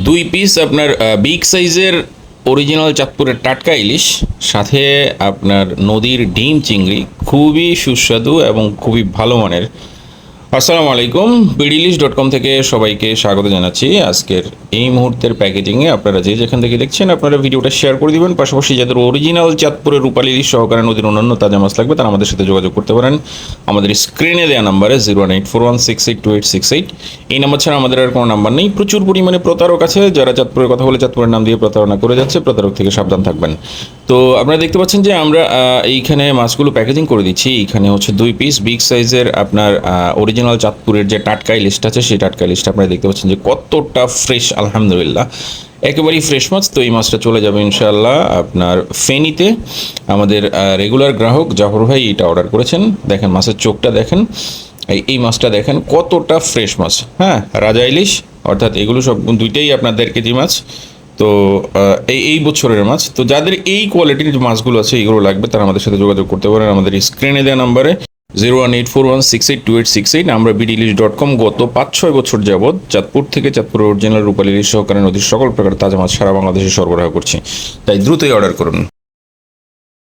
দুই পিস আপনার বিগ সাইজের অরিজিনাল চাঁদপুরের টাটকা ইলিশ, সাথে আপনার নদীর ডিম চিংড়ি, খুবই সুস্বাদু এবং খুবই ভালো মানের। আসসালামু আলাইকুম, বিডিলিশ.com থেকে সবাইকে স্বাগত জানাচ্ছি। আজকের এই মুহূর্তের প্যাকেজিংয়ে আপনারা যে যেখান থেকে দেখছেন আপনারা ভিডিওটা শেয়ার করে দিবেন। পাশাপাশি যাদের অরিজিনাল চাঁদপুরের রূপালী ইলিশ সহকারে নদীর অন্যান্য তাজা মাছ লাগবে তারা আমাদের সাথে যোগাযোগ করতে পারেন আমাদের স্ক্রিনে দেওয়া নাম্বারে 01841682868। এই নাম্বার ছাড়া আমাদের আর কোনো নাম্বার নেই। প্রচুর পরিমাণে প্রতারক আছে যারা চাঁদপুরের কথা বলে চাঁদপুরের নাম দিয়ে প্রতারণা করে যাচ্ছে, প্রতারক থেকে সাবধান থাকবেন। তো আপনারা দেখতে পাচ্ছেন যে আমরা এইখানে মাছগুলো প্যাকেজিং করে দিচ্ছি। এইখানে হচ্ছে দুই পিস বিগ সাইজের আপনার অরিজিনাল চাঁদপুরের যে টাটকা ইলিশটা আছে সেই টাটকা ইলিশটা আপনারা দেখতে পাচ্ছেন যে কতটা ফ্রেশ, আলহামদুলিল্লাহ একেবারেই ফ্রেশ মাছ। তো এই মাছটা চলে যাবে ইনশাআল্লাহ আপনার ফেনীতে। আমাদের রেগুলার গ্রাহক জাফর ভাই এটা অর্ডার করেছেন। দেখেন মাছের চোখটা দেখেন, এই মাছটা দেখেন কতটা ফ্রেশ মাছ। হ্যাঁ, রাজা ইলিশ অর্থাৎ এগুলো সব দুইটাই আপনার 1.5 কেজি মাছ। তো এই বছরের মাছ। তো যাদের এই কোয়ালিটির যে মাছগুলো আছে এগুলো লাগবে তারা আমাদের সাথে যোগাযোগ করতে পারেন আমাদের স্ক্রিনে দেওয়া নাম্বারে 01841682868। আমরা বিডিলিশ.com গত 5-6 বছর যাবৎ চাঁদপুর থেকে চাঁদপুরের অরিজিনাল রূপালী ইলিশ সহকারে নদীর সকল প্রকার তাজা মাছ সারা বাংলাদেশে সরবরাহ করছি। তাই দ্রুতই অর্ডার করুন।